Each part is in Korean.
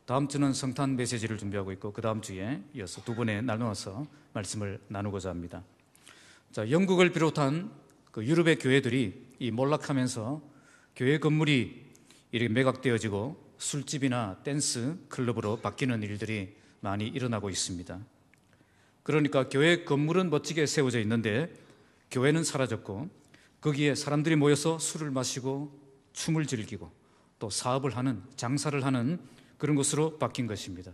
다음 주는 성탄 메시지를 준비하고 있고 그 다음 주에 이어서 두 번에 나누어서 말씀을 나누고자 합니다. 자, 영국을 비롯한 그 유럽의 교회들이 이 몰락하면서 교회 건물이 이렇게 매각되어지고 술집이나 댄스 클럽으로 바뀌는 일들이 많이 일어나고 있습니다. 그러니까 교회 건물은 멋지게 세워져 있는데 교회는 사라졌고 거기에 사람들이 모여서 술을 마시고 춤을 즐기고 또 사업을 하는, 장사를 하는 그런 곳으로 바뀐 것입니다.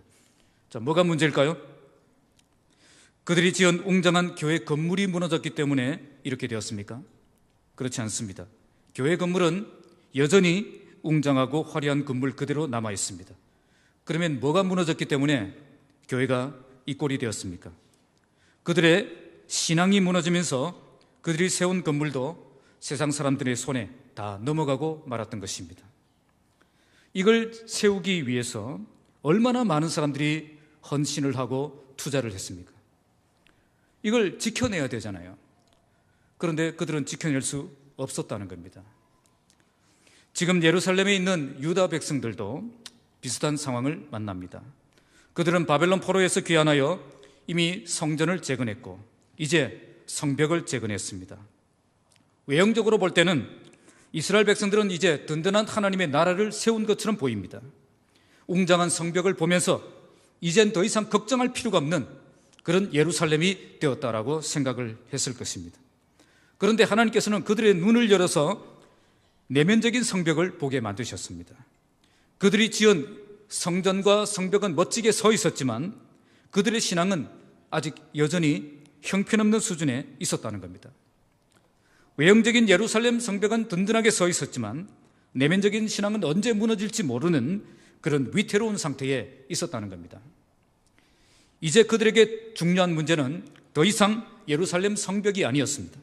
자, 뭐가 문제일까요? 그들이 지은 웅장한 교회 건물이 무너졌기 때문에 이렇게 되었습니까? 그렇지 않습니다. 교회 건물은 여전히 웅장하고 화려한 건물 그대로 남아 있습니다. 그러면 뭐가 무너졌기 때문에 교회가 이 꼴이 되었습니까? 그들의 신앙이 무너지면서 그들이 세운 건물도 세상 사람들의 손에 다 넘어가고 말았던 것입니다. 이걸 세우기 위해서 얼마나 많은 사람들이 헌신을 하고 투자를 했습니까? 이걸 지켜내야 되잖아요. 그런데 그들은 지켜낼 수 없었다는 겁니다. 지금 예루살렘에 있는 유다 백성들도 비슷한 상황을 만납니다. 그들은 바벨론 포로에서 귀환하여 이미 성전을 재건했고 이제 성벽을 재건했습니다. 외형적으로 볼 때는 이스라엘 백성들은 이제 든든한 하나님의 나라를 세운 것처럼 보입니다. 웅장한 성벽을 보면서 이젠 더 이상 걱정할 필요가 없는 그런 예루살렘이 되었다라고 생각을 했을 것입니다. 그런데 하나님께서는 그들의 눈을 열어서 내면적인 성벽을 보게 만드셨습니다. 그들이 지은 성전과 성벽은 멋지게 서 있었지만 그들의 신앙은 아직 여전히 형편없는 수준에 있었다는 겁니다. 외형적인 예루살렘 성벽은 든든하게 서 있었지만 내면적인 신앙은 언제 무너질지 모르는 그런 위태로운 상태에 있었다는 겁니다. 이제 그들에게 중요한 문제는 더 이상 예루살렘 성벽이 아니었습니다.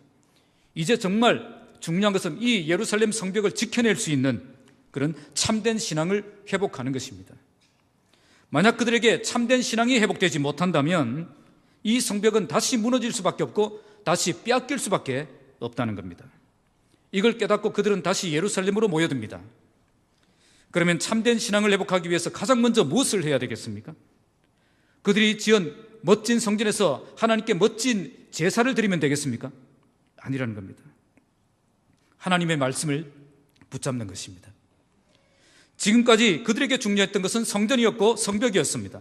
이제 정말 중요한 것은 이 예루살렘 성벽을 지켜낼 수 있는 그런 참된 신앙을 회복하는 것입니다. 만약 그들에게 참된 신앙이 회복되지 못한다면 이 성벽은 다시 무너질 수밖에 없고 다시 빼앗길 수밖에 없다는 겁니다. 이걸 깨닫고 그들은 다시 예루살렘으로 모여듭니다. 그러면 참된 신앙을 회복하기 위해서 가장 먼저 무엇을 해야 되겠습니까? 그들이 지은 멋진 성전에서 하나님께 멋진 제사를 드리면 되겠습니까? 아니라는 겁니다. 하나님의 말씀을 붙잡는 것입니다. 지금까지 그들에게 중요했던 것은 성전이었고 성벽이었습니다.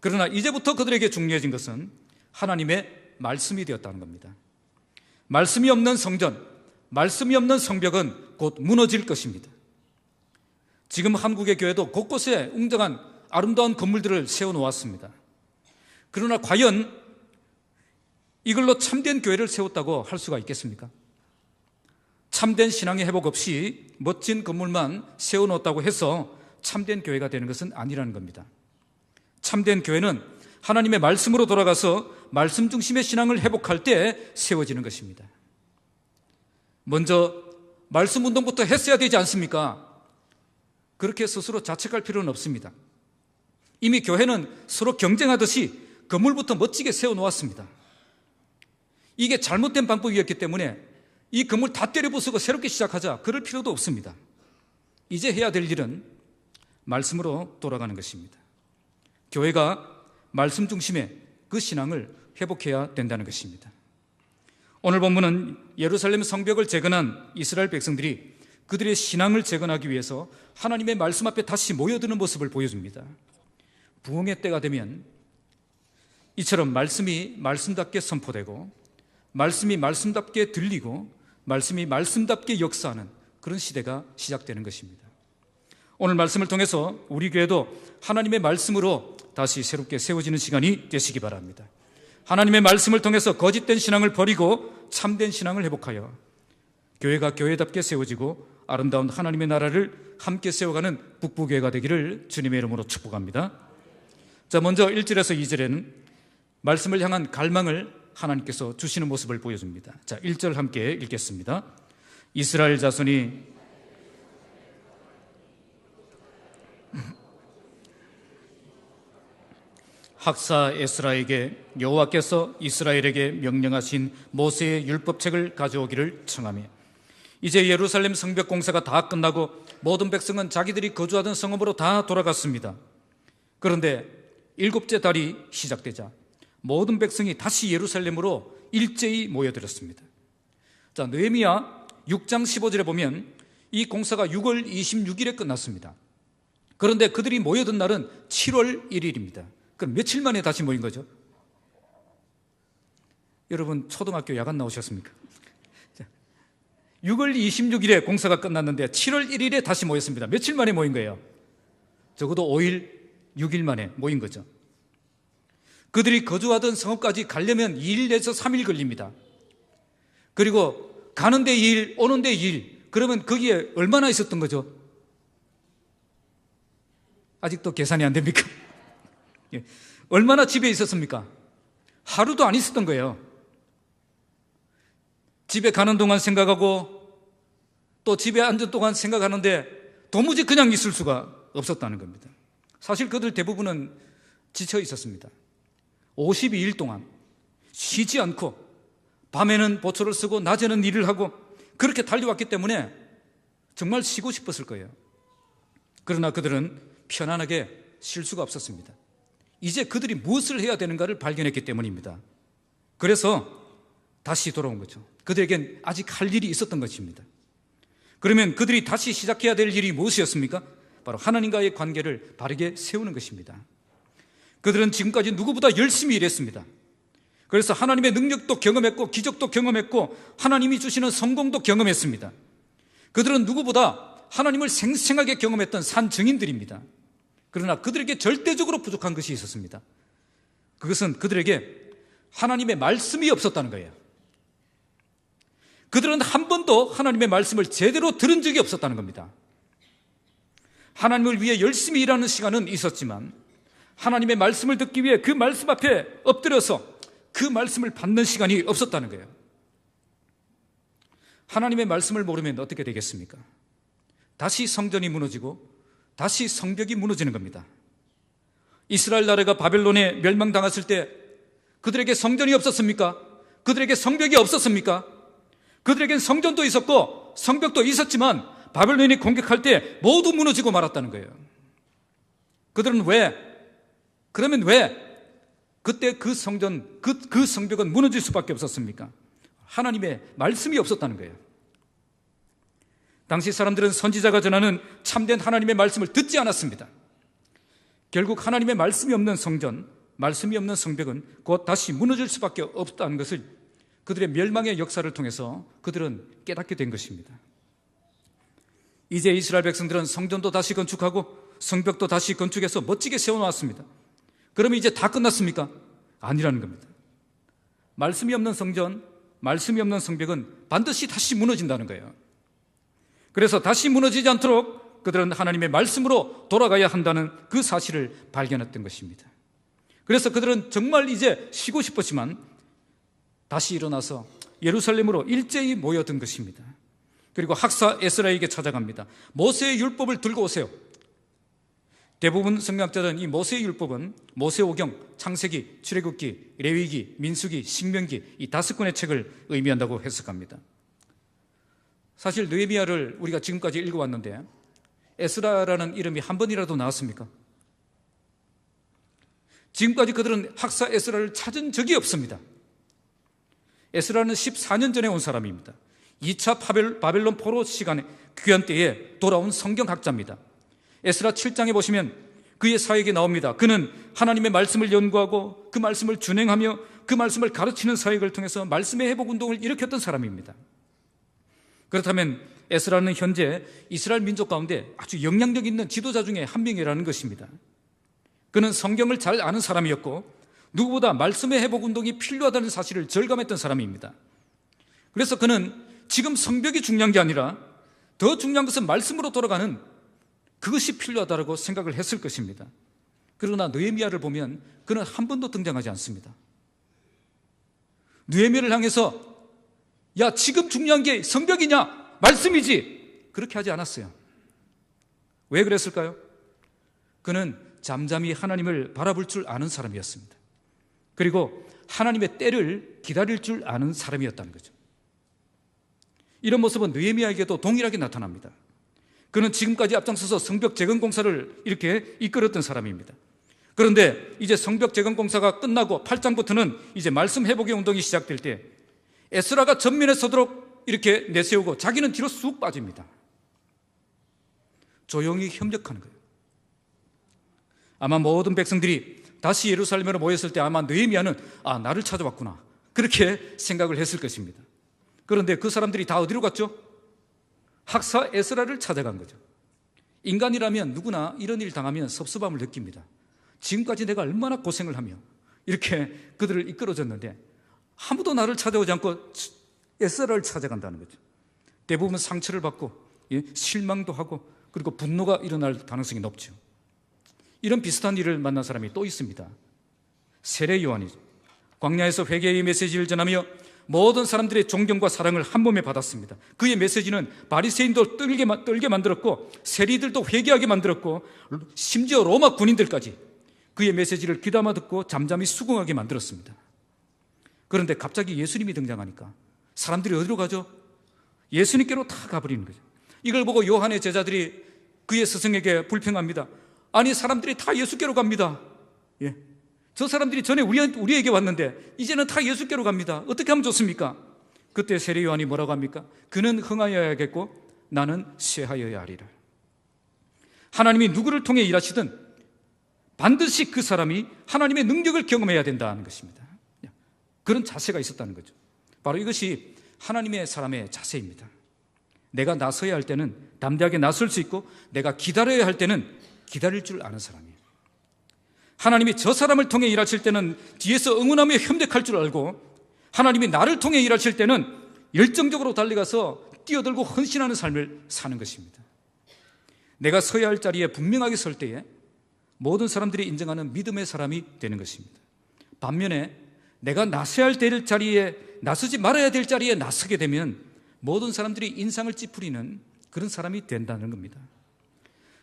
그러나 이제부터 그들에게 중요해진 것은 하나님의 말씀이 되었다는 겁니다. 말씀이 없는 성전, 말씀이 없는 성벽은 곧 무너질 것입니다. 지금 한국의 교회도 곳곳에 웅장한 아름다운 건물들을 세워놓았습니다. 그러나 과연 이걸로 참된 교회를 세웠다고 할 수가 있겠습니까? 참된 신앙의 회복 없이 멋진 건물만 세워놓았다고 해서 참된 교회가 되는 것은 아니라는 겁니다. 참된 교회는 하나님의 말씀으로 돌아가서 말씀 중심의 신앙을 회복할 때 세워지는 것입니다. 먼저 말씀 운동부터 했어야 되지 않습니까? 그렇게 스스로 자책할 필요는 없습니다. 이미 교회는 서로 경쟁하듯이 건물부터 멋지게 세워놓았습니다. 이게 잘못된 방법이었기 때문에 이 건물 다 때려부수고 새롭게 시작하자 그럴 필요도 없습니다. 이제 해야 될 일은 말씀으로 돌아가는 것입니다. 교회가 말씀 중심의 그 신앙을 회복해야 된다는 것입니다. 오늘 본문은 예루살렘 성벽을 재건한 이스라엘 백성들이 그들의 신앙을 재건하기 위해서 하나님의 말씀 앞에 다시 모여드는 모습을 보여줍니다. 부흥의 때가 되면 이처럼 말씀이 말씀답게 선포되고 말씀이 말씀답게 들리고 말씀이 말씀답게 역사하는 그런 시대가 시작되는 것입니다. 오늘 말씀을 통해서 우리 교회도 하나님의 말씀으로 다시 새롭게 세워지는 시간이 되시기 바랍니다. 하나님의 말씀을 통해서 거짓된 신앙을 버리고 참된 신앙을 회복하여 교회가 교회답게 세워지고 아름다운 하나님의 나라를 함께 세워가는 북부교회가 되기를 주님의 이름으로 축복합니다. 자, 먼저 1절에서 2절에는 말씀을 향한 갈망을 하나님께서 주시는 모습을 보여줍니다. 자, 1절 함께 읽겠습니다. 이스라엘 자손이 학사 에스라에게 여호와께서 이스라엘에게 명령하신 모세의 율법책을 가져오기를 청하며 이제 예루살렘 성벽 공사가 다 끝나고 모든 백성은 자기들이 거주하던 성읍으로 다 돌아갔습니다. 그런데 일곱째 달이 시작되자 모든 백성이 다시 예루살렘으로 일제히 모여들었습니다. 자, 느헤미야 6장 15절에 보면 이 공사가 6월 26일에 끝났습니다. 그런데 그들이 모여든 날은 7월 1일입니다. 그럼 며칠 만에 다시 모인 거죠? 여러분 초등학교 야간 나오셨습니까? 6월 26일에 공사가 끝났는데 7월 1일에 다시 모였습니다. 며칠 만에 모인 거예요? 적어도 5일, 6일 만에 모인 거죠. 그들이 거주하던 성읍까지 가려면 2일에서 3일 걸립니다. 그리고 가는데 2일, 오는데 2일. 그러면 거기에 얼마나 있었던 거죠? 아직도 계산이 안 됩니까? 얼마나 집에 있었습니까? 하루도 안 있었던 거예요. 집에 가는 동안 생각하고 또 집에 앉은 동안 생각하는데 도무지 그냥 있을 수가 없었다는 겁니다. 사실 그들 대부분은 지쳐 있었습니다. 52일 동안 쉬지 않고 밤에는 보초를 쓰고 낮에는 일을 하고 그렇게 달려왔기 때문에 정말 쉬고 싶었을 거예요. 그러나 그들은 편안하게 쉴 수가 없었습니다. 이제 그들이 무엇을 해야 되는가를 발견했기 때문입니다. 그래서 다시 돌아온 거죠. 그들에겐 아직 할 일이 있었던 것입니다. 그러면 그들이 다시 시작해야 될 일이 무엇이었습니까? 바로 하나님과의 관계를 바르게 세우는 것입니다. 그들은 지금까지 누구보다 열심히 일했습니다. 그래서 하나님의 능력도 경험했고 기적도 경험했고 하나님이 주시는 성공도 경험했습니다. 그들은 누구보다 하나님을 생생하게 경험했던 산 증인들입니다. 그러나 그들에게 절대적으로 부족한 것이 있었습니다. 그것은 그들에게 하나님의 말씀이 없었다는 거예요. 그들은 한 번도 하나님의 말씀을 제대로 들은 적이 없었다는 겁니다. 하나님을 위해 열심히 일하는 시간은 있었지만 하나님의 말씀을 듣기 위해 그 말씀 앞에 엎드려서 그 말씀을 받는 시간이 없었다는 거예요. 하나님의 말씀을 모르면 어떻게 되겠습니까? 다시 성전이 무너지고 다시 성벽이 무너지는 겁니다. 이스라엘 나라가 바벨론에 멸망당했을 때 그들에게 성전이 없었습니까? 그들에게 성벽이 없었습니까? 그들에겐 성전도 있었고 성벽도 있었지만 바벨론이 공격할 때 모두 무너지고 말았다는 거예요. 그들은 그러면 왜 그때 그 성전, 그 성벽은 무너질 수밖에 없었습니까? 하나님의 말씀이 없었다는 거예요. 당시 사람들은 선지자가 전하는 참된 하나님의 말씀을 듣지 않았습니다. 결국 하나님의 말씀이 없는 성전, 말씀이 없는 성벽은 곧 다시 무너질 수밖에 없다는 것을 그들의 멸망의 역사를 통해서 그들은 깨닫게 된 것입니다. 이제 이스라엘 백성들은 성전도 다시 건축하고 성벽도 다시 건축해서 멋지게 세워놓았습니다. 그러면 이제 다 끝났습니까? 아니라는 겁니다. 말씀이 없는 성전, 말씀이 없는 성벽은 반드시 다시 무너진다는 거예요. 그래서 다시 무너지지 않도록 그들은 하나님의 말씀으로 돌아가야 한다는 그 사실을 발견했던 것입니다. 그래서 그들은 정말 이제 쉬고 싶었지만 다시 일어나서 예루살렘으로 일제히 모여든 것입니다. 그리고 학사 에스라에게 찾아갑니다. 모세의 율법을 들고 오세요. 대부분 성경학자들은 이 모세의 율법은 모세오경, 창세기, 출애굽기, 레위기, 민수기, 신명기 이 5권의 책을 의미한다고 해석합니다. 사실 느헤미야를 우리가 지금까지 읽어왔는데 에스라라는 이름이 한 번이라도 나왔습니까? 지금까지 그들은 학사 에스라를 찾은 적이 없습니다. 에스라는 14년 전에 온 사람입니다. 2차 바벨론 포로 시간에 귀환 때에 돌아온 성경학자입니다. 에스라 7장에 보시면 그의 사역이 나옵니다. 그는 하나님의 말씀을 연구하고 그 말씀을 준행하며 그 말씀을 가르치는 사역을 통해서 말씀의 회복 운동을 일으켰던 사람입니다. 그렇다면 에스라는 현재 이스라엘 민족 가운데 아주 영향력 있는 지도자 중에 한 명이라는 것입니다. 그는 성경을 잘 아는 사람이었고 누구보다 말씀의 회복 운동이 필요하다는 사실을 절감했던 사람입니다. 그래서 그는 지금 성벽이 중요한 게 아니라 더 중요한 것은 말씀으로 돌아가는 그것이 필요하다고 생각을 했을 것입니다. 그러나 느헤미야를 보면 그는 한 번도 등장하지 않습니다. 느헤미야를 향해서 야, 지금 중요한 게 성벽이냐? 말씀이지? 그렇게 하지 않았어요. 왜 그랬을까요? 그는 잠잠히 하나님을 바라볼 줄 아는 사람이었습니다. 그리고 하나님의 때를 기다릴 줄 아는 사람이었다는 거죠. 이런 모습은 느헤미야에게도 동일하게 나타납니다. 그는 지금까지 앞장서서 성벽 재건 공사를 이렇게 이끌었던 사람입니다. 그런데 이제 성벽 재건 공사가 끝나고 8장부터는 이제 말씀 회복의 운동이 시작될 때 에스라가 전면에 서도록 이렇게 내세우고 자기는 뒤로 쑥 빠집니다. 조용히 협력하는 거예요. 아마 모든 백성들이 다시 예루살렘으로 모였을 때 아마 느헤미야는 나를 찾아왔구나 그렇게 생각을 했을 것입니다. 그런데 그 사람들이 다 어디로 갔죠? 학사 에스라를 찾아간 거죠. 인간이라면 누구나 이런 일 당하면 섭섭함을 느낍니다. 지금까지 내가 얼마나 고생을 하며 이렇게 그들을 이끌어줬는데 아무도 나를 찾아오지 않고 에스라를 찾아간다는 거죠. 대부분 상처를 받고 실망도 하고 그리고 분노가 일어날 가능성이 높죠. 이런 비슷한 일을 만난 사람이 또 있습니다. 세례 요한이죠. 광야에서 회개의 메시지를 전하며 모든 사람들의 존경과 사랑을 한 몸에 받았습니다. 그의 메시지는 바리새인도 떨게 만들었고 세리들도 회개하게 만들었고 심지어 로마 군인들까지 그의 메시지를 귀담아 듣고 잠잠히 수긍하게 만들었습니다. 그런데 갑자기 예수님이 등장하니까 사람들이 어디로 가죠? 예수님께로 다 가버리는 거죠. 이걸 보고 요한의 제자들이 그의 스승에게 불평합니다. 아니 사람들이 다 예수께로 갑니다. 저 사람들이 전에 우리에게 왔는데 이제는 다 예수께로 갑니다. 어떻게 하면 좋습니까? 그때 세례 요한이 뭐라고 합니까? 그는 흥하여야겠고 나는 쇠하여야 하리라. 하나님이 누구를 통해 일하시든 반드시 그 사람이 하나님의 능력을 경험해야 된다는 것입니다. 그런 자세가 있었다는 거죠. 바로 이것이 하나님의 사람의 자세입니다. 내가 나서야 할 때는 담대하게 나설 수 있고 내가 기다려야 할 때는 기다릴 줄 아는 사람이에요. 하나님이 저 사람을 통해 일하실 때는 뒤에서 응원하며 협력할 줄 알고 하나님이 나를 통해 일하실 때는 열정적으로 달려가서 뛰어들고 헌신하는 삶을 사는 것입니다. 내가 서야 할 자리에 분명하게 설 때에 모든 사람들이 인정하는 믿음의 사람이 되는 것입니다. 반면에 내가 나서야 될 자리에 나서지 말아야 될 자리에 나서게 되면 모든 사람들이 인상을 찌푸리는 그런 사람이 된다는 겁니다.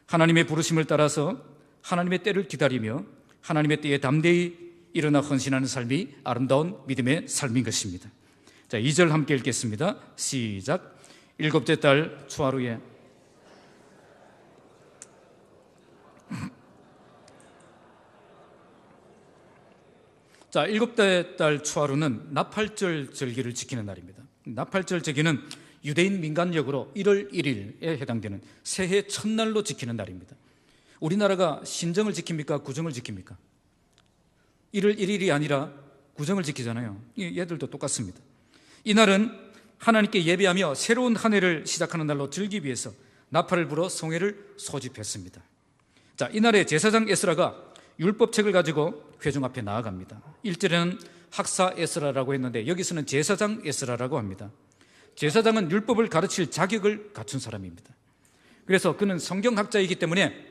하나님의 부르심을 따라서 하나님의 때를 기다리며 하나님의 때에 담대히 일어나 헌신하는 삶이 아름다운 믿음의 삶인 것입니다. 자, 2절 함께 읽겠습니다. 시작. 7째 달 초하루에 자, 7째 달 초하루는 나팔절 절기를 지키는 날입니다. 나팔절 절기는 유대인 민간력으로 1월 1일에 해당되는 새해 첫날로 지키는 날입니다. 우리나라가 신정을 지킵니까? 구정을 지킵니까? 1월 1일이 아니라 구정을 지키잖아요. 얘들도 똑같습니다. 이날은 하나님께 예배하며 새로운 한 해를 시작하는 날로 즐기기 위해서 나팔을 불어 성회를 소집했습니다. 자, 이날에 제사장 에스라가 율법책을 가지고 회중 앞에 나아갑니다. 1절에는 학사 에스라라고 했는데 여기서는 제사장 에스라라고 합니다. 제사장은 율법을 가르칠 자격을 갖춘 사람입니다. 그래서 그는 성경학자이기 때문에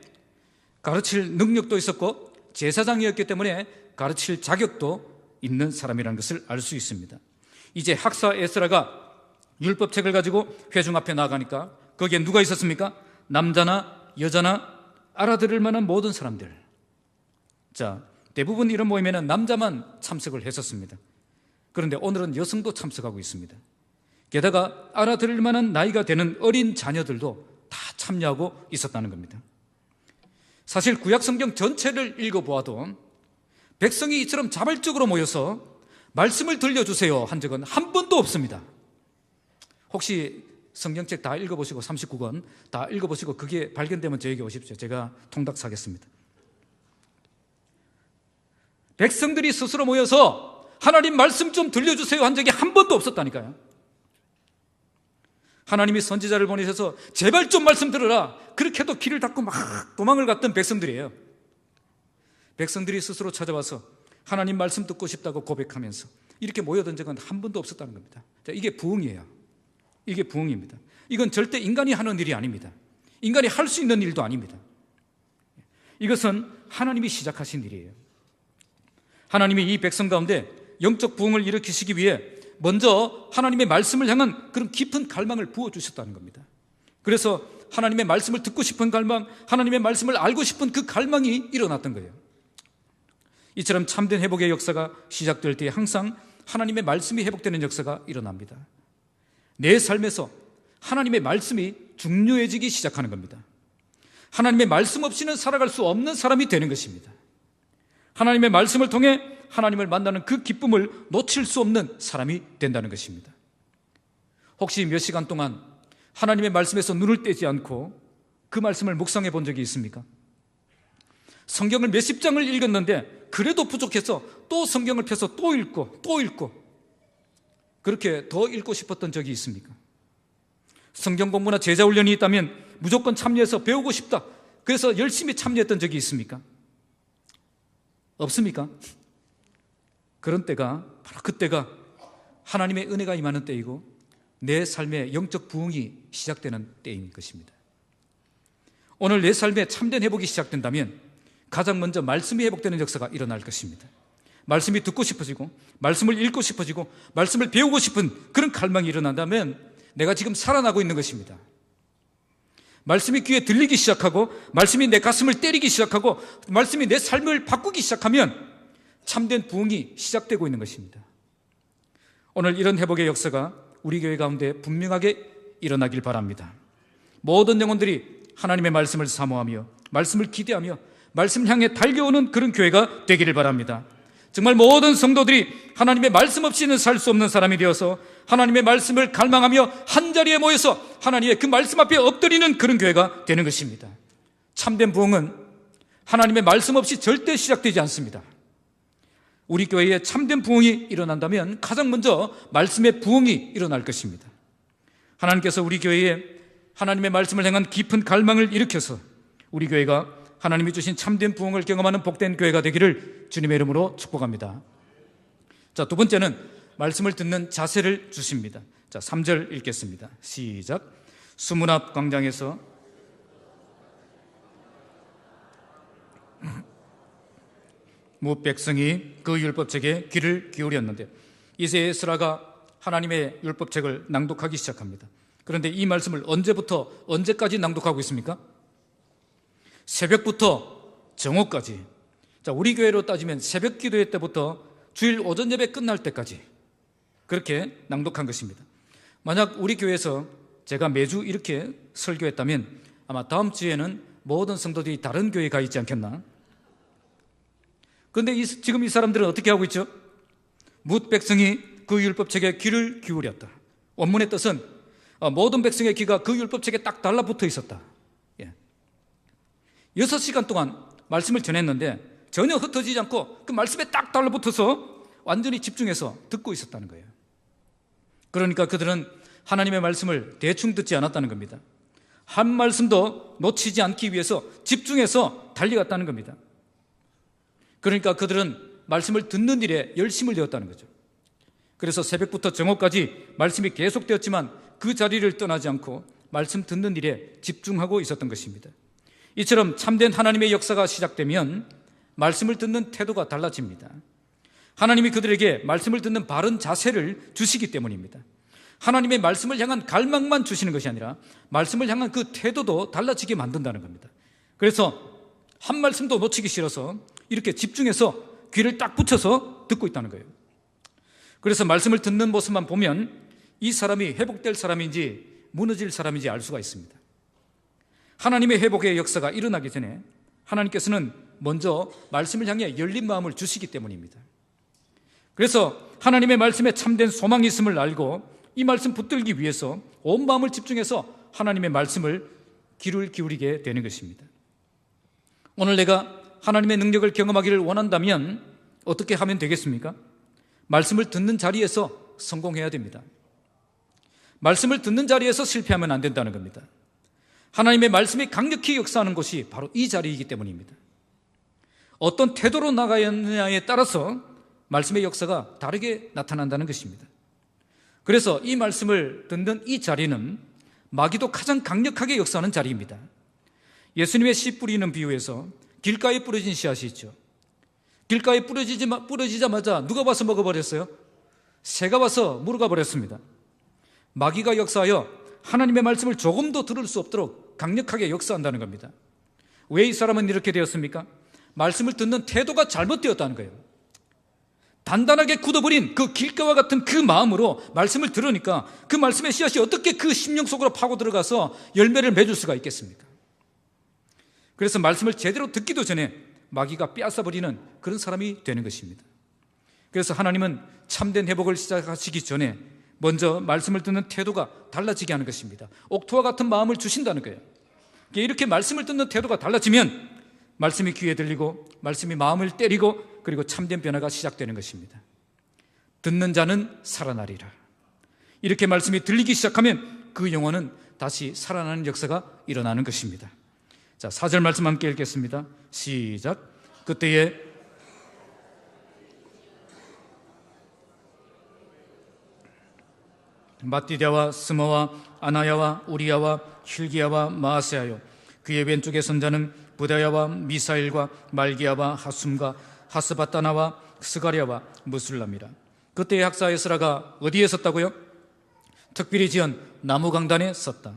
가르칠 능력도 있었고 제사장이었기 때문에 가르칠 자격도 있는 사람이라는 것을 알 수 있습니다. 이제 학사 에스라가 율법책을 가지고 회중 앞에 나가니까 거기에 누가 있었습니까? 남자나 여자나 알아들을 만한 모든 사람들. 자, 대부분 이런 모임에는 남자만 참석을 했었습니다. 그런데 오늘은 여성도 참석하고 있습니다. 게다가 알아들을 만한 나이가 되는 어린 자녀들도 다 참여하고 있었다는 겁니다. 사실 구약성경 전체를 읽어보아도 백성이 이처럼 자발적으로 모여서 말씀을 들려주세요 한 적은 한 번도 없습니다. 혹시 성경책 다 읽어보시고 39권 다 읽어보시고 그게 발견되면 저에게 오십시오. 제가 통닭 사겠습니다. 백성들이 스스로 모여서 하나님 말씀 좀 들려주세요 한 적이 한 번도 없었다니까요. 하나님이 선지자를 보내셔서 제발 좀 말씀 들어라 그렇게 해도 길을 닫고 막 도망을 갔던 백성들이에요. 백성들이 스스로 찾아와서 하나님 말씀 듣고 싶다고 고백하면서 이렇게 모여든 적은 한 번도 없었다는 겁니다. 자, 이게 부흥이에요. 이게 부흥입니다. 이건 절대 인간이 하는 일이 아닙니다. 인간이 할 수 있는 일도 아닙니다. 이것은 하나님이 시작하신 일이에요. 하나님이 이 백성 가운데 영적 부흥을 일으키시기 위해 먼저 하나님의 말씀을 향한 그런 깊은 갈망을 부어주셨다는 겁니다. 그래서 하나님의 말씀을 듣고 싶은 갈망, 하나님의 말씀을 알고 싶은 그 갈망이 일어났던 거예요. 이처럼 참된 회복의 역사가 시작될 때 항상 하나님의 말씀이 회복되는 역사가 일어납니다. 내 삶에서 하나님의 말씀이 중요해지기 시작하는 겁니다. 하나님의 말씀 없이는 살아갈 수 없는 사람이 되는 것입니다. 하나님의 말씀을 통해 하나님을 만나는 그 기쁨을 놓칠 수 없는 사람이 된다는 것입니다. 혹시 몇 시간 동안 하나님의 말씀에서 눈을 떼지 않고 그 말씀을 묵상해 본 적이 있습니까? 성경을 몇십 장을 읽었는데 그래도 부족해서 또 성경을 펴서 또 읽고 그렇게 더 읽고 싶었던 적이 있습니까? 성경 공부나 제자 훈련이 있다면 무조건 참여해서 배우고 싶다, 그래서 열심히 참여했던 적이 있습니까? 없습니까? 그런 때가 바로 그때가 하나님의 은혜가 임하는 때이고 내 삶의 영적 부흥이 시작되는 때인 것입니다. 오늘 내 삶에 참된 회복이 시작된다면 가장 먼저 말씀이 회복되는 역사가 일어날 것입니다. 말씀이 듣고 싶어지고 말씀을 읽고 싶어지고 말씀을 배우고 싶은 그런 갈망이 일어난다면 내가 지금 살아나고 있는 것입니다. 말씀이 귀에 들리기 시작하고 말씀이 내 가슴을 때리기 시작하고 말씀이 내 삶을 바꾸기 시작하면 참된 부흥이 시작되고 있는 것입니다. 오늘 이런 회복의 역사가 우리 교회 가운데 분명하게 일어나길 바랍니다. 모든 영혼들이 하나님의 말씀을 사모하며 말씀을 기대하며 말씀 향해 달려오는 그런 교회가 되기를 바랍니다. 정말 모든 성도들이 하나님의 말씀 없이는 살 수 없는 사람이 되어서 하나님의 말씀을 갈망하며 한자리에 모여서 하나님의 그 말씀 앞에 엎드리는 그런 교회가 되는 것입니다. 참된 부흥은 하나님의 말씀 없이 절대 시작되지 않습니다. 우리 교회에 참된 부흥이 일어난다면 가장 먼저 말씀의 부흥이 일어날 것입니다. 하나님께서 우리 교회에 하나님의 말씀을 향한 깊은 갈망을 일으켜서 우리 교회가 하나님이 주신 참된 부흥을 경험하는 복된 교회가 되기를 주님의 이름으로 축복합니다. 자, 두 번째는 말씀을 듣는 자세를 주십니다. 자, 3절 읽겠습니다. 시작. 수문 앞 광장에서 뭇 백성이 그 율법책에 귀를 기울였는데 이제 에스라가 하나님의 율법책을 낭독하기 시작합니다. 그런데 이 말씀을 언제부터 언제까지 낭독하고 있습니까? 새벽부터 정오까지. 자, 우리 교회로 따지면 새벽 기도회 때부터 주일 오전 예배 끝날 때까지 그렇게 낭독한 것입니다. 만약 우리 교회에서 제가 매주 이렇게 설교했다면 아마 다음 주에는 모든 성도들이 다른 교회에 가 있지 않겠나? 그런데 지금 이 사람들은 어떻게 하고 있죠? 뭇 백성이 그 율법책에 귀를 기울였다. 원문의 뜻은 모든 백성의 귀가 그 율법책에 딱 달라붙어 있었다. 6시간 동안 말씀을 전했는데 전혀 흩어지지 않고 그 말씀에 딱 달라붙어서 완전히 집중해서 듣고 있었다는 거예요. 그러니까 그들은 하나님의 말씀을 대충 듣지 않았다는 겁니다. 한 말씀도 놓치지 않기 위해서 집중해서 달려갔다는 겁니다. 그러니까 그들은 말씀을 듣는 일에 열심을 내었다는 거죠. 그래서 새벽부터 정오까지 말씀이 계속되었지만 그 자리를 떠나지 않고 말씀 듣는 일에 집중하고 있었던 것입니다. 이처럼 참된 하나님의 역사가 시작되면 말씀을 듣는 태도가 달라집니다. 하나님이 그들에게 말씀을 듣는 바른 자세를 주시기 때문입니다. 하나님의 말씀을 향한 갈망만 주시는 것이 아니라 말씀을 향한 그 태도도 달라지게 만든다는 겁니다. 그래서 한 말씀도 놓치기 싫어서 이렇게 집중해서 귀를 딱 붙여서 듣고 있다는 거예요. 그래서 말씀을 듣는 모습만 보면 이 사람이 회복될 사람인지 무너질 사람인지 알 수가 있습니다. 하나님의 회복의 역사가 일어나기 전에 하나님께서는 먼저 말씀을 향해 열린 마음을 주시기 때문입니다. 그래서 하나님의 말씀에 참된 소망이 있음을 알고 이 말씀 붙들기 위해서 온 마음을 집중해서 하나님의 말씀을 귀를 기울이게 되는 것입니다. 오늘 내가 하나님의 능력을 경험하기를 원한다면 어떻게 하면 되겠습니까? 말씀을 듣는 자리에서 성공해야 됩니다. 말씀을 듣는 자리에서 실패하면 안 된다는 겁니다. 하나님의 말씀이 강력히 역사하는 곳이 바로 이 자리이기 때문입니다. 어떤 태도로 나가야 하느냐에 따라서 말씀의 역사가 다르게 나타난다는 것입니다. 그래서 이 말씀을 듣는 이 자리는 마귀도 가장 강력하게 역사하는 자리입니다. 예수님의 씨 뿌리는 비유에서 길가에 뿌려진 씨앗이 있죠. 길가에 뿌려지자마자 누가 와서 먹어버렸어요? 새가 와서 물어가 버렸습니다. 마귀가 역사하여 하나님의 말씀을 조금도 들을 수 없도록 강력하게 역사한다는 겁니다. 왜 이 사람은 이렇게 되었습니까? 말씀을 듣는 태도가 잘못되었다는 거예요. 단단하게 굳어버린 그 길가와 같은 그 마음으로 말씀을 들으니까 그 말씀의 씨앗이 어떻게 그 심령 속으로 파고 들어가서 열매를 맺을 수가 있겠습니까? 그래서 말씀을 제대로 듣기도 전에 마귀가 빼앗아버리는 그런 사람이 되는 것입니다. 그래서 하나님은 참된 회복을 시작하시기 전에 먼저 말씀을 듣는 태도가 달라지게 하는 것입니다. 옥토와 같은 마음을 주신다는 거예요. 이렇게 말씀을 듣는 태도가 달라지면 말씀이 귀에 들리고 말씀이 마음을 때리고 그리고 참된 변화가 시작되는 것입니다. 듣는 자는 살아나리라. 이렇게 말씀이 들리기 시작하면 그 영혼은 다시 살아나는 역사가 일어나는 것입니다. 자, 4절 말씀 함께 읽겠습니다. 시작. 그때에 맏디디아와 스모와 아나야와 우리야와 힐기야와 마아세야요, 그의 왼쪽에 선자는 부다야와 미사일과 말기야와 하숨과 하스바타나와 스가랴와 무술람이라. 그때의 학사 에스라가 어디에 섰다고요? 특별히 지은 나무 강단에 섰다.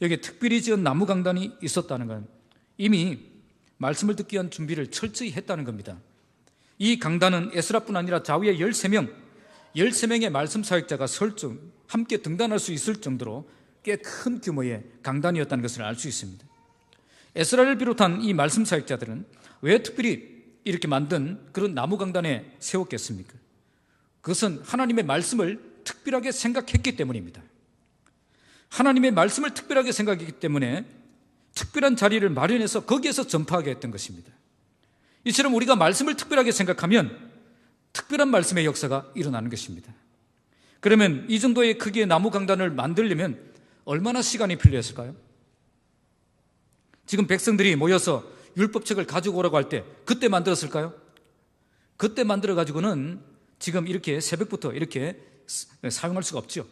여기 특별히 지은 나무 강단이 있었다는 건 이미 말씀을 듣기 위한 준비를 철저히 했다는 겁니다. 이 강단은 에스라뿐 아니라 좌우에 13명의 말씀 사역자가 함께 등단할 수 있을 정도로 꽤 큰 규모의 강단이었다는 것을 알 수 있습니다. 에스라를 비롯한 이 말씀 사역자들은 왜 특별히 이렇게 만든 그런 나무 강단에 세웠겠습니까? 그것은 하나님의 말씀을 특별하게 생각했기 때문입니다. 하나님의 말씀을 특별하게 생각했기 때문에 특별한 자리를 마련해서 거기에서 전파하게 했던 것입니다. 이처럼 우리가 말씀을 특별하게 생각하면 특별한 말씀의 역사가 일어나는 것입니다. 그러면 이 정도의 크기의 나무 강단을 만들려면 얼마나 시간이 필요했을까요? 지금 백성들이 모여서 율법책을 가지고 오라고 할 때 그때 만들었을까요? 그때 만들어가지고는 지금 이렇게 새벽부터 이렇게 사용할 수가 없죠.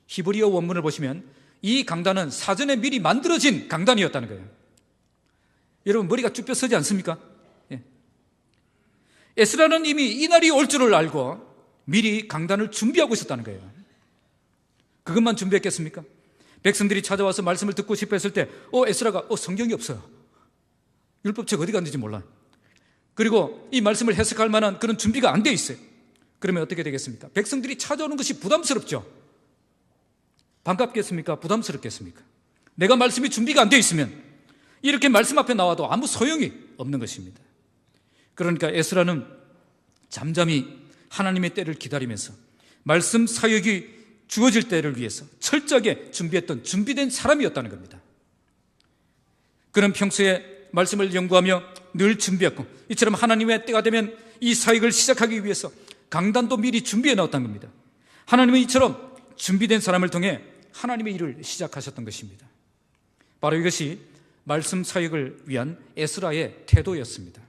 히브리어 원문을 보시면 이 강단은 사전에 미리 만들어진 강단이었다는 거예요. 여러분 머리가 쭉 펴서지 않습니까? 예. 에스라는 이미 이 날이 올 줄을 알고 미리 강단을 준비하고 있었다는 거예요. 그것만 준비했겠습니까? 백성들이 찾아와서 말씀을 듣고 싶어 했을 때 에스라가 성경이 없어요. 율법책 어디 갔는지 몰라. 그리고 이 말씀을 해석할 만한 그런 준비가 안 돼 있어요. 그러면 어떻게 되겠습니까? 백성들이 찾아오는 것이 부담스럽죠. 반갑겠습니까? 부담스럽겠습니까? 내가 말씀이 준비가 안 돼 있으면 이렇게 말씀 앞에 나와도 아무 소용이 없는 것입니다. 그러니까 에스라는 잠잠히 하나님의 때를 기다리면서 말씀 사역이 주어질 때를 위해서 철저하게 준비했던 준비된 사람이었다는 겁니다. 그는 평소에 말씀을 연구하며 늘 준비했고 이처럼 하나님의 때가 되면 이 사역을 시작하기 위해서 강단도 미리 준비해 놓았다는 겁니다. 하나님은 이처럼 준비된 사람을 통해 하나님의 일을 시작하셨던 것입니다. 바로 이것이 말씀 사역을 위한 에스라의 태도였습니다.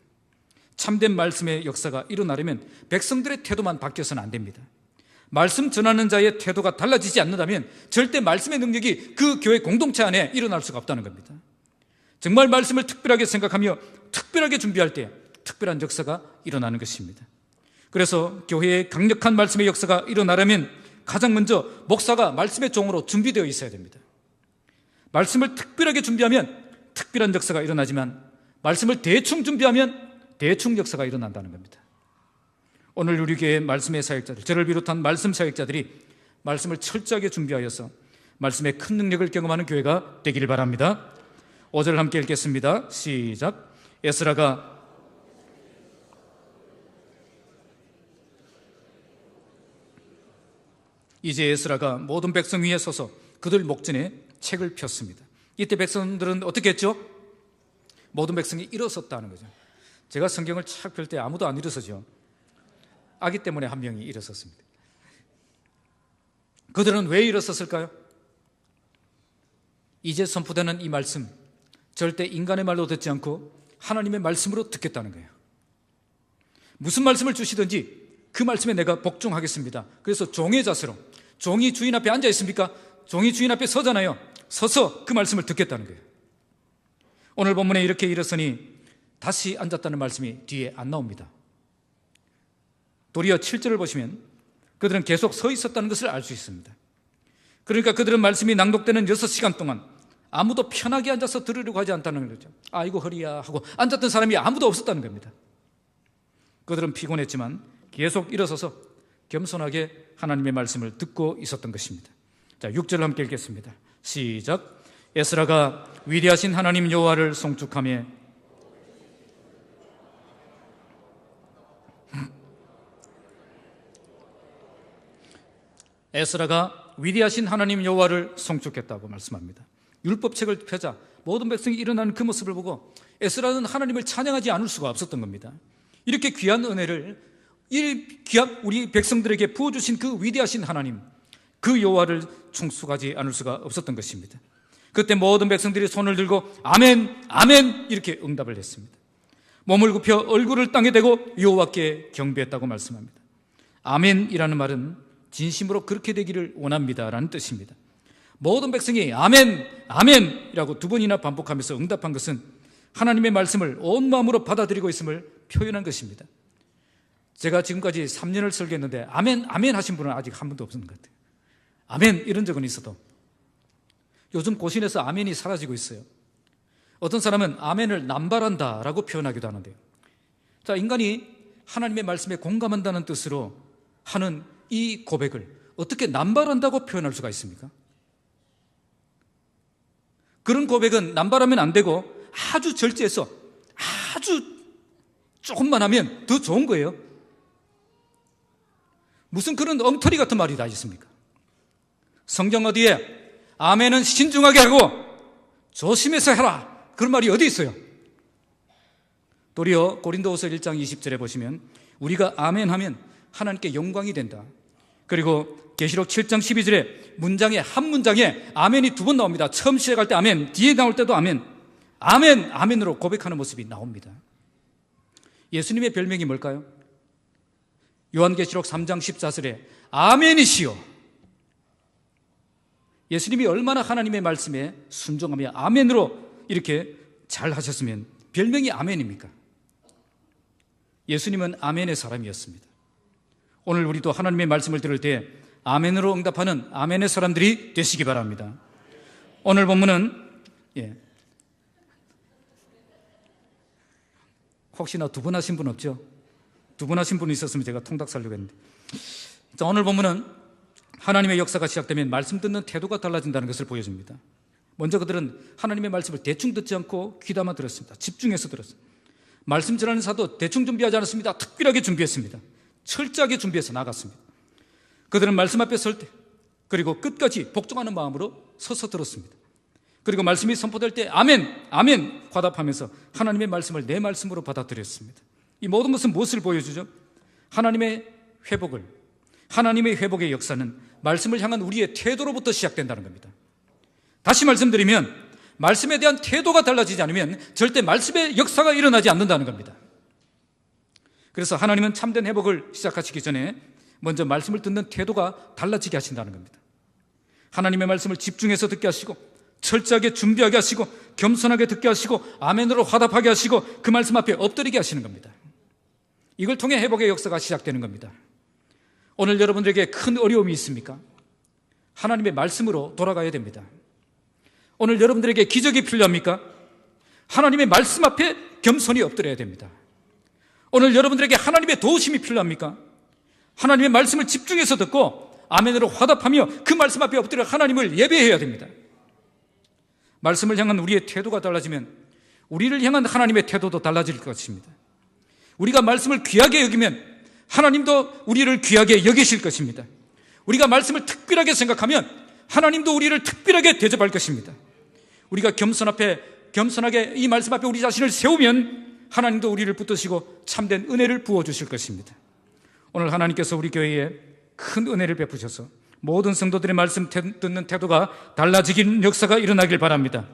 참된 말씀의 역사가 일어나려면 백성들의 태도만 바뀌어서는 안 됩니다. 말씀 전하는 자의 태도가 달라지지 않는다면 절대 말씀의 능력이 그 교회 공동체 안에 일어날 수가 없다는 겁니다. 정말 말씀을 특별하게 생각하며 특별하게 준비할 때 특별한 역사가 일어나는 것입니다. 그래서 교회에 강력한 말씀의 역사가 일어나려면 가장 먼저 목사가 말씀의 종으로 준비되어 있어야 됩니다. 말씀을 특별하게 준비하면 특별한 역사가 일어나지만 말씀을 대충 준비하면 대충 역사가 일어난다는 겁니다. 오늘 우리 교회 말씀의 사역자들, 저를 비롯한 말씀 사역자들이 말씀을 철저하게 준비하여서 말씀의 큰 능력을 경험하는 교회가 되기를 바랍니다. 5절 함께 읽겠습니다. 시작. 에스라가 이제 에스라가 모든 백성 위에 서서 그들 목전에 책을 폈습니다. 이때 백성들은 어떻게 했죠? 모든 백성이 일어섰다는 거죠. 제가 성경을 착 펼 때 아무도 안 일어서죠. 아기 때문에 한 명이 일어섰습니다. 그들은 왜 일어섰을까요? 이제 선포되는 이 말씀 절대 인간의 말로 듣지 않고 하나님의 말씀으로 듣겠다는 거예요. 무슨 말씀을 주시든지 그 말씀에 내가 복종하겠습니다. 그래서 종의 자세로, 종이 주인 앞에 앉아 있습니까? 종이 주인 앞에 서잖아요. 서서 그 말씀을 듣겠다는 거예요. 오늘 본문에 이렇게 일어서니 다시 앉았다는 말씀이 뒤에 안 나옵니다. 도리어 7절을 보시면 그들은 계속 서 있었다는 것을 알 수 있습니다. 그러니까 그들은 말씀이 낭독되는 6시간 동안 아무도 편하게 앉아서 들으려고 하지 않다는 거죠. 아이고 허리야 하고 앉았던 사람이 아무도 없었다는 겁니다. 그들은 피곤했지만 계속 일어서서 겸손하게 하나님의 말씀을 듣고 있었던 것입니다. 자, 6절을 함께 읽겠습니다. 시작. 에스라가 위대하신 하나님 여호와를 송축하며 에스라가 위대하신 하나님 여호와를 송축했다고 말씀합니다. 율법책을 펴자 모든 백성이 일어나는 그 모습을 보고 에스라는 하나님을 찬양하지 않을 수가 없었던 겁니다. 이렇게 귀한 은혜를 귀한 우리 백성들에게 부어주신 그 위대하신 하나님, 그 여호와를 송축하지 않을 수가 없었던 것입니다. 그때 모든 백성들이 손을 들고 아멘, 아멘 이렇게 응답을 했습니다. 몸을 굽혀 얼굴을 땅에 대고 여호와께 경배했다고 말씀합니다. 아멘이라는 말은 진심으로 그렇게 되기를 원합니다라는 뜻입니다. 모든 백성이 아멘, 아멘이라고 두 번이나 반복하면서 응답한 것은 하나님의 말씀을 온 마음으로 받아들이고 있음을 표현한 것입니다. 제가 지금까지 3년을 설교했는데 아멘, 아멘 하신 분은 아직 한 분도 없는 것 같아요. 아멘 이런 적은 있어도 요즘 고신에서 아멘이 사라지고 있어요. 어떤 사람은 아멘을 남발한다라고 표현하기도 하는데요. 자, 인간이 하나님의 말씀에 공감한다는 뜻으로 하는 이 고백을 어떻게 남발한다고 표현할 수가 있습니까? 그런 고백은 남발하면 안 되고 아주 절제해서 아주 조금만 하면 더 좋은 거예요. 무슨 그런 엉터리 같은 말이 다 있습니까? 성경 어디에 아멘은 신중하게 하고 조심해서 해라 그런 말이 어디 있어요? 도리어 고린도후서 1장 20절에 보시면 우리가 아멘하면 하나님께 영광이 된다. 그리고 계시록 7장 12절에 문장에 한 문장에 아멘이 두 번 나옵니다. 처음 시작할 때 아멘, 뒤에 나올 때도 아멘, 아멘, 아멘으로 고백하는 모습이 나옵니다. 예수님의 별명이 뭘까요? 요한계시록 3장 14절에 아멘이시요. 예수님이 얼마나 하나님의 말씀에 순종하며 아멘으로 이렇게 잘 하셨으면 별명이 아멘입니까? 예수님은 아멘의 사람이었습니다. 오늘 우리도 하나님의 말씀을 들을 때 아멘으로 응답하는 아멘의 사람들이 되시기 바랍니다. 오늘 본문은 혹시나 두 번 하신 분 없죠? 두 번 하신 분 있었으면 제가 통닭 살려고 했는데. 자, 오늘 본문은 하나님의 역사가 시작되면 말씀 듣는 태도가 달라진다는 것을 보여줍니다. 먼저 그들은 하나님의 말씀을 대충 듣지 않고 귀담아 들었습니다. 집중해서 들었습니다. 말씀 전하는 사도 대충 준비하지 않았습니다. 특별하게 준비했습니다. 철저하게 준비해서 나갔습니다. 그들은 말씀 앞에 설 때 그리고 끝까지 복종하는 마음으로 서서 들었습니다. 그리고 말씀이 선포될 때 아멘, 아멘 화답하면서 하나님의 말씀을 내 말씀으로 받아들였습니다. 이 모든 것은 무엇을 보여주죠? 하나님의 회복의 역사는 말씀을 향한 우리의 태도로부터 시작된다는 겁니다. 다시 말씀드리면 말씀에 대한 태도가 달라지지 않으면 절대 말씀의 역사가 일어나지 않는다는 겁니다. 그래서 하나님은 참된 회복을 시작하시기 전에 먼저 말씀을 듣는 태도가 달라지게 하신다는 겁니다. 하나님의 말씀을 집중해서 듣게 하시고 철저하게 준비하게 하시고 겸손하게 듣게 하시고 아멘으로 화답하게 하시고 그 말씀 앞에 엎드리게 하시는 겁니다. 이걸 통해 회복의 역사가 시작되는 겁니다. 오늘 여러분들에게 큰 어려움이 있습니까? 하나님의 말씀으로 돌아가야 됩니다. 오늘 여러분들에게 기적이 필요합니까? 하나님의 말씀 앞에 겸손히 엎드려야 됩니다. 오늘 여러분들에게 하나님의 도우심이 필요합니까? 하나님의 말씀을 집중해서 듣고 아멘으로 화답하며 그 말씀 앞에 엎드려 하나님을 예배해야 됩니다. 말씀을 향한 우리의 태도가 달라지면 우리를 향한 하나님의 태도도 달라질 것입니다. 우리가 말씀을 귀하게 여기면 하나님도 우리를 귀하게 여기실 것입니다. 우리가 말씀을 특별하게 생각하면 하나님도 우리를 특별하게 대접할 것입니다. 우리가 겸손하게 이 말씀 앞에 우리 자신을 세우면 하나님도 우리를 붙드시고 참된 은혜를 부어주실 것입니다. 오늘 하나님께서 우리 교회에 큰 은혜를 베푸셔서 모든 성도들의 말씀 듣는 태도가 달라지는 역사가 일어나길 바랍니다.